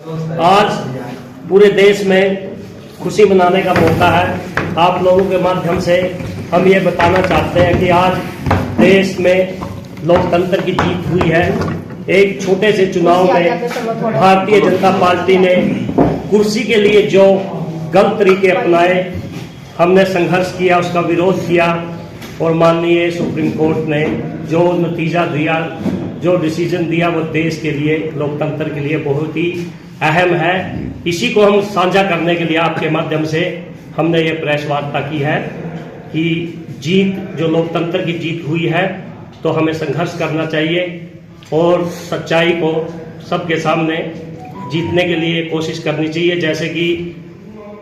आज पूरे देश में खुशी मनाने का मौका है। आप लोगों के माध्यम से हम ये बताना चाहते हैं कि आज देश में लोकतंत्र की जीत हुई है। एक छोटे से चुनाव में भारतीय जनता पार्टी ने कुर्सी के लिए जो गलत तरीके अपनाए, हमने संघर्ष किया, उसका विरोध किया और माननीय सुप्रीम कोर्ट ने जो नतीजा दिया, जो डिसीजन दिया, वो देश के लिए, लोकतंत्र के लिए बहुत ही अहम है। इसी को हम साझा करने के लिए आपके माध्यम से हमने ये प्रेस वार्ता की है कि जीत, जो लोकतंत्र की जीत हुई है, तो हमें संघर्ष करना चाहिए और सच्चाई को सबके सामने जीतने के लिए कोशिश करनी चाहिए। जैसे कि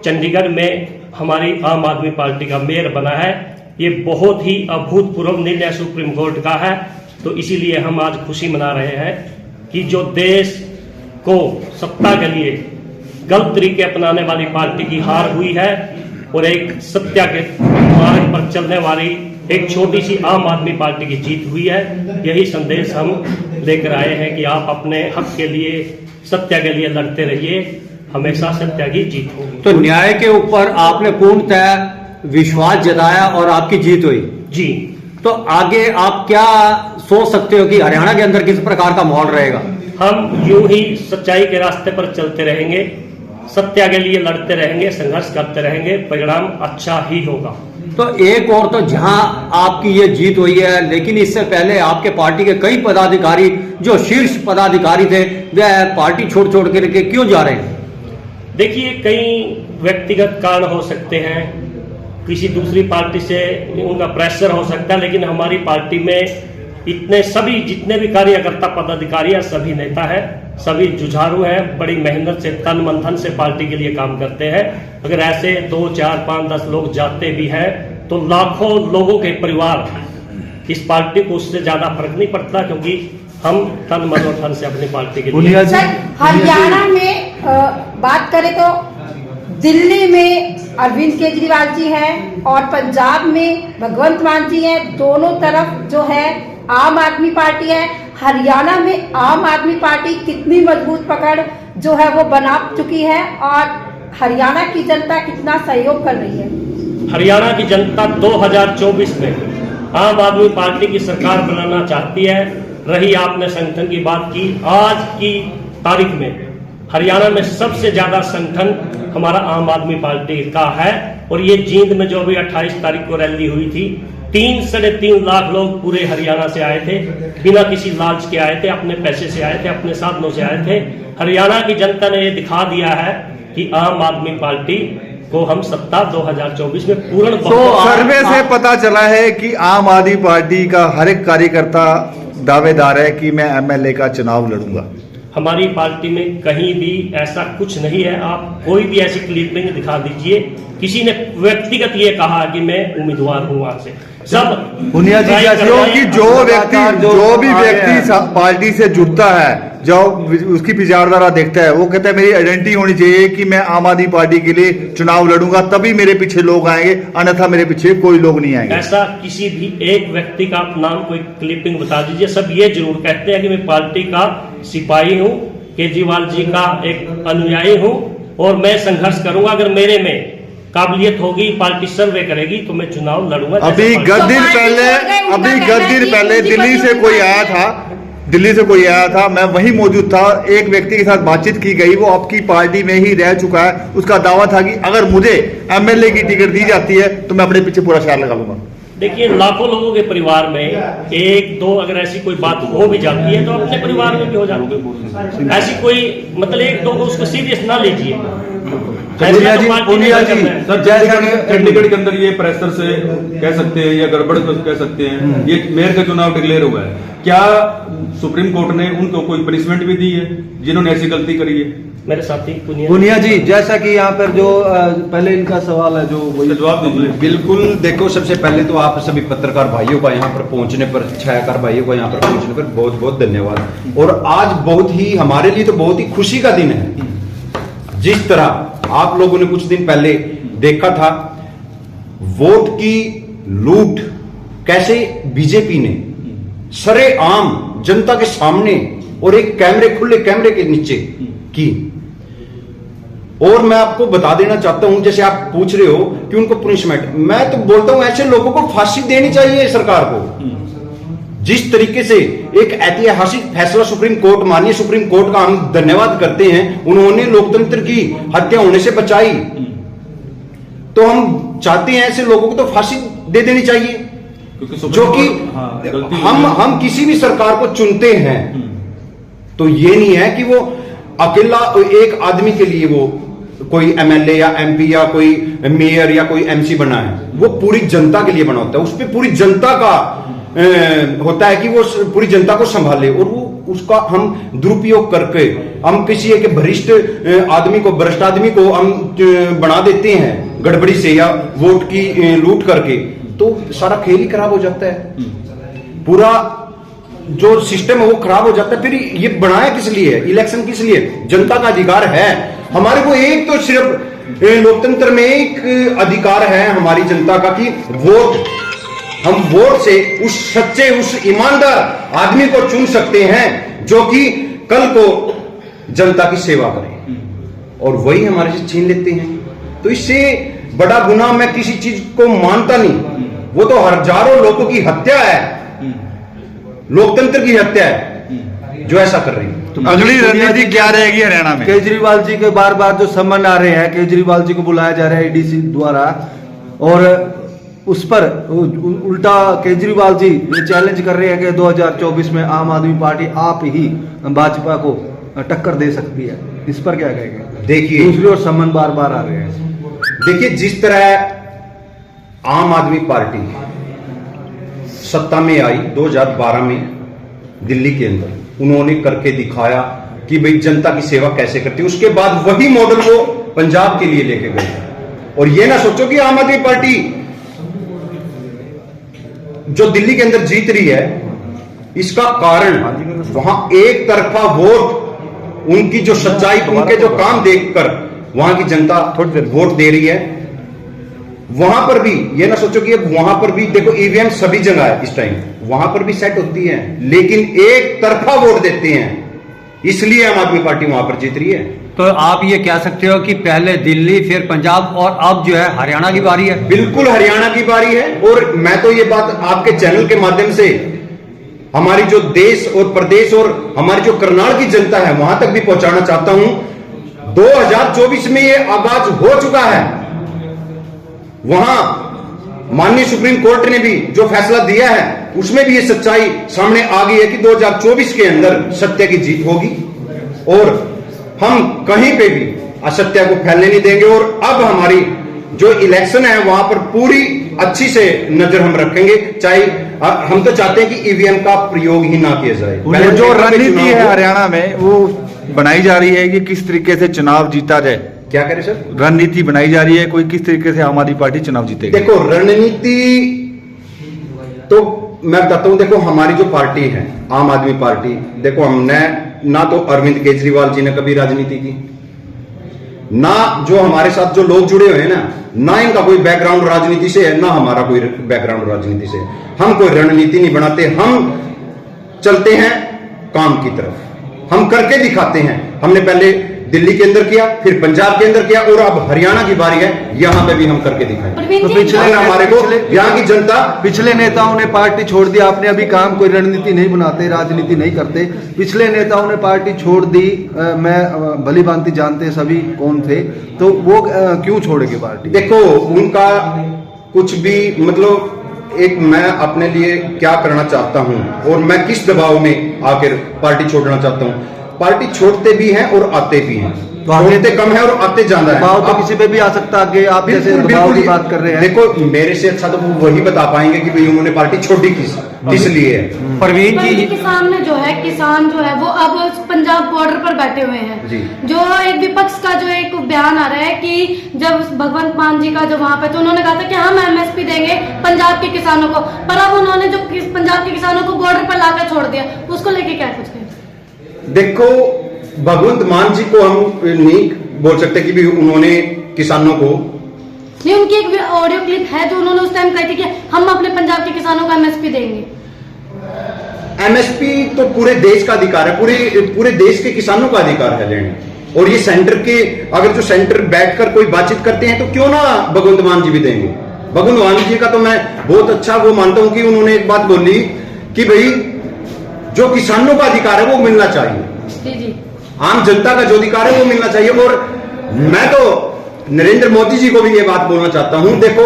चंडीगढ़ में हमारी आम आदमी पार्टी का मेयर बना है, ये बहुत ही अभूतपूर्व निर्णय सुप्रीम कोर्ट का है। तो इसीलिए हम आज खुशी मना रहे हैं कि जो देश को सत्ता के लिए गलत तरीके अपनाने वाली पार्टी की हार हुई है और एक सत्या के मार्ग पर चलने वाली एक छोटी सी आम आदमी पार्टी की जीत हुई है। यही संदेश हम लेकर आए हैं कि आप अपने हक के लिए, सत्य के लिए लड़ते रहिए, हमेशा सत्य की जीत होगी। तो न्याय के ऊपर आपने पूर्णतः विश्वास जताया और आपकी जीत हुई जी। तो आगे आप क्या सोच सकते हो कि हरियाणा के अंदर किस प्रकार का माहौल रहेगा? हम यूं ही सच्चाई के रास्ते पर चलते रहेंगे, सत्य के लिए लड़ते रहेंगे, संघर्ष करते रहेंगे, परिणाम अच्छा ही होगा। तो एक और तो जहां आपकी ये जीत हुई है, लेकिन इससे पहले आपके पार्टी के कई पदाधिकारी, जो शीर्ष पदाधिकारी थे, वह पार्टी छोड़ करके क्यों जा रहे हैं? देखिए, कई व्यक्तिगत कारण हो सकते हैं, किसी दूसरी पार्टी से उनका प्रेशर हो सकता है, लेकिन हमारी पार्टी में इतने सभी जितने भी कार्यकर्ता पदाधिकारी, सभी नेता है, सभी जुझारू हैं, बड़ी मेहनत से, तन मन धन से पार्टी के लिए काम करते हैं। अगर ऐसे 2, 4, 5, 10 लोग जाते भी हैं तो लाखों लोगों के परिवार इस पार्टी को, उससे ज्यादा फर्क नहीं पड़ता, क्योंकि हम तन मन और धन से अपनी पार्टी के लिए। हरियाणा में बात करें तो दिल्ली में अरविंद केजरीवाल जी हैं और पंजाब में भगवंत मान जी हैं। दोनों तरफ जो है आम आदमी पार्टी है। हरियाणा में आम आदमी पार्टी कितनी मजबूत पकड़ जो है वो बना चुकी है और हरियाणा की जनता कितना सहयोग कर रही है? हरियाणा की जनता 2024 में आम आदमी पार्टी की सरकार बनाना चाहती है। रही आपने संगठन की बात की, आज की तारीख में हरियाणा में सबसे ज्यादा संगठन हमारा आम आदमी पार्टी का है। और ये जींद में जो भी 28 तारीख को रैली हुई थी, 3-3.5 लाख लोग पूरे हरियाणा से आए थे, बिना किसी लालच के आए थे, अपने पैसे से आए थे, अपने साधनों से आए थे। हरियाणा की जनता ने ये दिखा दिया है कि आम आदमी पार्टी को हम सत्ता 2024 में पूर्ण। तो सर्वे से पता चला है कि आम आदमी पार्टी का हर एक कार्यकर्ता दावेदार है कि मैं एमएलए का चुनाव लड़ूंगा। हमारी पार्टी में कहीं भी ऐसा कुछ नहीं है। आप कोई भी ऐसी क्लिपिंग दिखा दीजिए, किसी ने व्यक्तिगत ये कहा कि मैं उम्मीदवार हूं वहां से। सब पुनिया जी, क्योंकि जो भी व्यक्ति पार्टी से जुड़ता है, जो उसकी विचारधारा देखता है, वो कहता है मेरी आइडेंटिटी होनी चाहिए कि मैं आम आदमी पार्टी के लिए चुनाव लड़ूंगा, तभी मेरे पीछे लोग आएंगे, अन्यथा मेरे पीछे कोई लोग नहीं आएंगे। ऐसा किसी भी एक व्यक्ति का नाम, कोई क्लिपिंग बता दीजिए। सब ये जरूर कहते हैं कि मैं पार्टी का सिपाही हूं, केजरीवाल जी का एक अनुयायी हूं और मैं संघर्ष करूंगा। अगर मेरे में काबिलियत होगी, पार्टी सर्वे करेगी, तो मैं चुनाव लड़ूंगा। अभी गत दिन पहले दिल्ली से कोई आया था, मैं वहीं मौजूद था। एक व्यक्ति के साथ बातचीत की गई, वो आपकी पार्टी में ही रह चुका है। उसका दावा था कि अगर मुझे एमएलए की टिकट दी जाती है तो मैं अपने पीछे पूरा शहर लगा लूंगा। देखिए, लाखों लोगों के परिवार में 1-2 अगर ऐसी कोई बात हो भी जाती है तो अपने परिवार में भी हो जाती है। ऐसी कोई मतलब 1-2 को उसको सीरियस ना लीजिए। सर, जैसा चंडीगढ़ के अंदर ये प्रेशर से कह सकते हैं या गड़बड़ कह सकते हैं, ये मेयर का चुनाव डिक्लेयर हुआ है, क्या सुप्रीम कोर्ट ने उनको कोई पनिशमेंट भी दी है जिन्होंने ऐसी गलती करी है? मेरे साथी पुनिया जी, जैसा कि यहाँ पर जो पहले इनका सवाल है, जो वही जवाब दीजिए। बिल्कुल, देखो, सबसे पहले तो आप सभी पत्रकार भाइयों का यहाँ पर पहुंचने पर, छायाकार भाइयों का यहाँ पर पहुंचने पर बहुत बहुत धन्यवाद। और आज बहुत ही हमारे लिए तो बहुत ही खुशी का दिन है। जिस तरह आप लोगों ने कुछ दिन पहले देखा था, वोट की लूट कैसे बीजेपी ने सरेआम जनता के सामने और एक कैमरे, खुले कैमरे के नीचे की, और मैं आपको बता देना चाहता हूं, जैसे आप पूछ रहे हो कि उनको पनिशमेंट, मैं तो बोलता हूं ऐसे लोगों को फांसी देनी चाहिए सरकार को। जिस तरीके से एक ऐतिहासिक फैसला सुप्रीम कोर्ट, माननीय सुप्रीम कोर्ट का हम धन्यवाद करते हैं, उन्होंने लोकतंत्र की हत्या होने से बचाई, तो हम चाहते हैं ऐसे लोगों को तो फांसी दे देनी चाहिए। जो कि हम किसी भी सरकार को चुनते हैं तो ये नहीं है कि वो अकेला एक आदमी के लिए वो कोई एमएलए या एमपी या कोई मेयर या कोई एमसी बना है, वो पूरी जनता के लिए बना होता है। उस पर पूरी जनता का होता है कि वो पूरी जनता को संभाले, और वो उसका हम दुरुपयोग करके हम किसी एक वरिष्ठ आदमी को, भ्रष्ट आदमी को हम बना देते हैं गड़बड़ी से या वोट की लूट करके, तो सारा खेल ही खराब हो जाता है। पूरा जो सिस्टम है वो खराब हो जाता है। फिर ये बनाया किस लिए? इलेक्शन किस लिए? जनता का अधिकार है हमारे को, एक तो सिर्फ लोकतंत्र में एक अधिकार है हमारी जनता का कि वोट, हम वोट से उस सच्चे, उस ईमानदार आदमी को चुन सकते हैं जो कि कल को जनता की सेवा करे, और वही हमारे से छीन लेते हैं। तो इससे बड़ा गुनाह मैं किसी चीज को मानता नहीं। वो तो हजारों लोगों की हत्या है, लोकतंत्र की हत्या है जो ऐसा कर रही है। तो अगली रणनीति क्या रहेगी हरियाणा में? केजरीवाल जी के बार बार जो समन आ रहे हैं, केजरीवाल जी को बुलाया जा रहा है ईडीसी द्वारा, और उस पर उल्टा केजरीवाल जी ये चैलेंज कर रहे हैं कि 2024 में आम आदमी पार्टी आप ही भाजपा को टक्कर दे सकती है। इस पर क्या कहेंगे? देखिए, दूसरी ओर समन बार बार आ रहे हैं। देखिए, जिस तरह आम आदमी पार्टी सत्ता में आई 2012 में दिल्ली के अंदर, उन्होंने करके दिखाया कि भाई जनता की सेवा कैसे करती है। उसके बाद वही मॉडल वो पंजाब के लिए लेके गए। और ये ना सोचो कि आम आदमी पार्टी जो दिल्ली के अंदर जीत रही है, इसका कारण वहां एक तरफा वोट, उनकी जो सच्चाई, उनके जो काम देखकर वहां की जनता वोट दे रही है। वहां पर भी ये ना सोचो कि अब वहां पर भी देखो, ईवीएम सभी जगह है इस टाइम, वहां पर भी सेट होती है, लेकिन एक तरफा वोट देते हैं, इसलिए आम आदमी पार्टी वहां पर जीत रही है। तो आप ये कह सकते हो कि पहले दिल्ली, फिर पंजाब, और अब जो है हरियाणा की बारी है? बिल्कुल हरियाणा की बारी है। और मैं तो ये बात आपके चैनल के माध्यम से हमारी जो देश और प्रदेश और हमारी जो करनाल की जनता है वहां तक भी पहुंचाना चाहता हूं। 2024 में ये आगाज हो चुका है। वहां माननीय सुप्रीम कोर्ट ने भी जो फैसला दिया है उसमें भी ये सच्चाई सामने आ गई है कि 2024 के अंदर सत्य की जीत होगी, और हम कहीं पे भी असत्य को फैलने नहीं देंगे। और अब हमारी जो इलेक्शन है वहां पर पूरी अच्छी से नजर हम रखेंगे। चाहे हम तो चाहते हैं कि ईवीएम का प्रयोग ही ना किया जाए। पहले जो रणनीति है हरियाणा में वो बनाई जा रही है कि किस तरीके से चुनाव जीता जाए। क्या करें सर? रणनीति बनाई जा रही है कोई, किस तरीके से आम आदमी पार्टी चुनाव जीतेगी? देखो, रणनीति तो मैं बताता हूं। देखो, हमारी जो पार्टी है आम आदमी पार्टी, देखो हमने ना तो अरविंद केजरीवाल जी ने कभी राजनीति की, ना जो हमारे साथ जो लोग जुड़े हुए हैं ना इनका कोई बैकग्राउंड राजनीति से है, ना हमारा कोई बैकग्राउंड राजनीति से। हम कोई रणनीति नहीं बनाते, हम चलते हैं काम की तरफ, हम करके दिखाते हैं। हमने पहले दिल्ली के अंदर किया, फिर पंजाब के अंदर किया, और अब हरियाणा की बारी है, यहां पे भी हम करके दिखाएंगे। तो यहाँ की जनता, पिछले नेताओं ने पार्टी छोड़ दी, आपने अभी काम, कोई रणनीति नहीं बनाते, राजनीति नहीं करते। पिछले नेताओं ने पार्टी छोड़ दी, मैं भली भांति जानते सभी कौन थे, तो वो क्यों छोड़ेंगे पार्टी? देखो, उनका कुछ भी मतलब एक मैं अपने लिए क्या करना चाहता हूं और मैं किस दबाव में आकर पार्टी छोड़ना चाहता हूं। पार्टी छोड़ते भी हैं और आते भी हैं, छोड़ते कम है और आते ज्यादा है। दबाव तो किसी पे भी आ सकता है। आगे आप जैसे दबाव की बात कर रहे हैं, देखो मेरे से अच्छा तो वो वही बता पाएंगे कि भाई उन्होंने पार्टी छोड़ी किस लिए है। प्रवीण जी, किसान ने जो है, किसान जो है वो अब पंजाब बॉर्डर पर बैठे हुए हैं जी। जो एक विपक्ष का जो एक बयान आ रहा है कि जब भगवंत मान जी का जो वहां पे, तो उन्होंने कहा था कि हम एमएसपी देंगे पंजाब के किसानों को, पर अब उन्होंने जो पंजाब के किसानों को बॉर्डर पर लाकर छोड़ दिया, उसको लेके क्या कुछ कहें? देखो, भगवंत मान जी को हम नहीं बोल सकते कि भी उन्होंने किसानों को नहीं, उनकी एक ऑडियो क्लिप है जो उन्होंने उस टाइम कही थी कि हम अपने पंजाब के किसानों को एमएसपी देंगे। एमएसपी तो पूरे देश का अधिकार है, पूरे देश के किसानों का अधिकार है लेने। और ये सेंटर के, अगर जो सेंटर बैठकर कोई बातचीत करते हैं तो क्यों ना भगवंत मान जी भी देंगे। भगवंत मान जी का तो मैं बहुत अच्छा वो मानता हूं कि उन्होंने एक बात बोली कि भाई जो किसानों का अधिकार है वो मिलना चाहिए, जी जी, आम जनता का जो अधिकार है वो मिलना चाहिए। और मैं तो नरेंद्र मोदी जी को भी ये बात बोलना चाहता हूं, देखो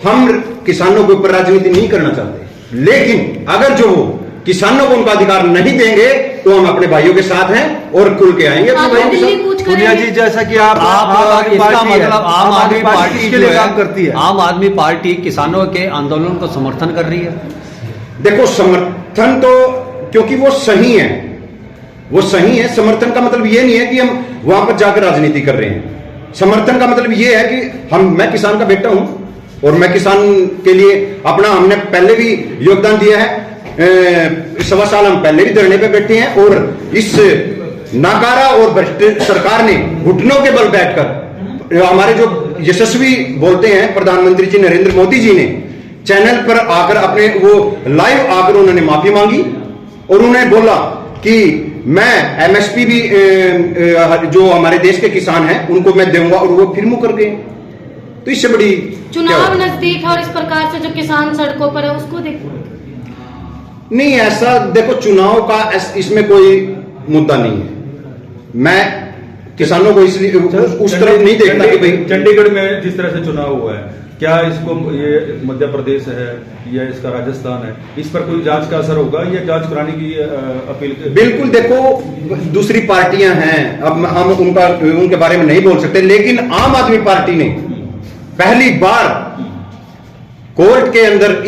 हम किसानों के ऊपर राजनीति नहीं करना चाहते, लेकिन अगर जो वो किसानों को उनका अधिकार नहीं देंगे तो हम अपने भाइयों के साथ हैं और खुल के आएंगे अपने आप भाइयों के दिल्ली साथ। कूच पुनिया जी, करेंगे। जैसा कि आप इसका मतलब आम आदमी पार्टी इसके जो लिए है, काम करती है। आम आदमी पार्टी किसानों के आंदोलन को समर्थन कर रही है। देखो समर्थन तो, क्योंकि वो सही है, वो सही है। समर्थन का मतलब ये नहीं है कि हम वहां पर जाकर राजनीति कर रहे हैं। समर्थन का मतलब ये है कि मैं किसान का बेटा हूं और मैं किसान के लिए अपना, हमने पहले भी योगदान दिया है। 1.25 साल हम पहले भी धरने पे बैठे हैं और इस नाकारा और भ्रष्ट सरकार ने घुटनों के बल बैठकर, हमारे जो यशस्वी बोलते हैं प्रधानमंत्री जी नरेंद्र मोदी जी ने चैनल पर आकर अपने वो लाइव आकर उन्होंने माफी मांगी और उन्होंने बोला कि मैं एमएसपी भी जो हमारे देश के किसान हैं उनको मैं दूंगा, और वो फिर मुकर गए। तो इससे बड़ी चुनाव नजदीक है और इस प्रकार से जो किसान सड़कों पर है उसको देखो। नहीं, ऐसा देखो चुनाव का इसमें कोई मुद्दा नहीं है। मैं किसानों को इसलिए उस तरफ नहीं देखता कि भाई चंडीगढ़ में जिस तरह से चुनाव हुआ है, क्या इसको, ये मध्य प्रदेश है या इसका राजस्थान है, इस पर कोई जांच का असर होगा या जांच कराने की अपील? बिल्कुल, देखो दूसरी पार्टियां हैं, अब हम उनके बारे में नहीं बोल सकते, लेकिन आम आदमी पार्टी ने पहली बार कोर्ट के अंदर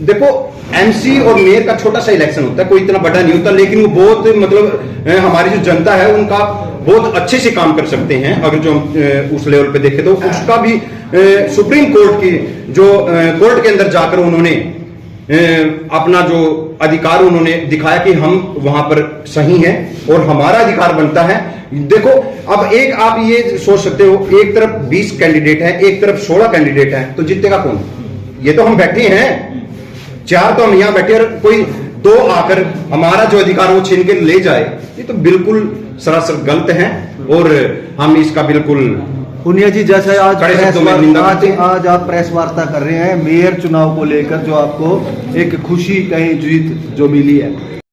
देखो एमसी और मेयर का छोटा सा इलेक्शन होता है, कोई इतना बड़ा नहीं होता, लेकिन वो बहुत मतलब हमारी जो जनता है उनका बहुत अच्छे से काम कर सकते हैं। अगर जो उस लेवल पे देखें तो उसका भी सुप्रीम कोर्ट की जो कोर्ट के अंदर जाकर उन्होंने अपना जो अधिकार उन्होंने दिखाया कि हम वहां पर सही हैं और हमारा अधिकार बनता है। देखो अब एक आप ये सोच सकते हो, एक तरफ 20 कैंडिडेट है, एक तरफ 16 कैंडिडेट है, तो जीतेगा कौन? ये तो हम बैठे हैं 4, तो हम यहां बैठे और कोई 2 आकर हमारा जो अधिकार वो छीन के ले जाए, ये तो बिल्कुल सरासर गलत है और हम इसका बिल्कुल। पुनिया जी, जैसे आज आज आप प्रेस वार्ता कर रहे हैं मेयर चुनाव को लेकर, जो आपको एक खुशी कहीं जीत जो मिली है,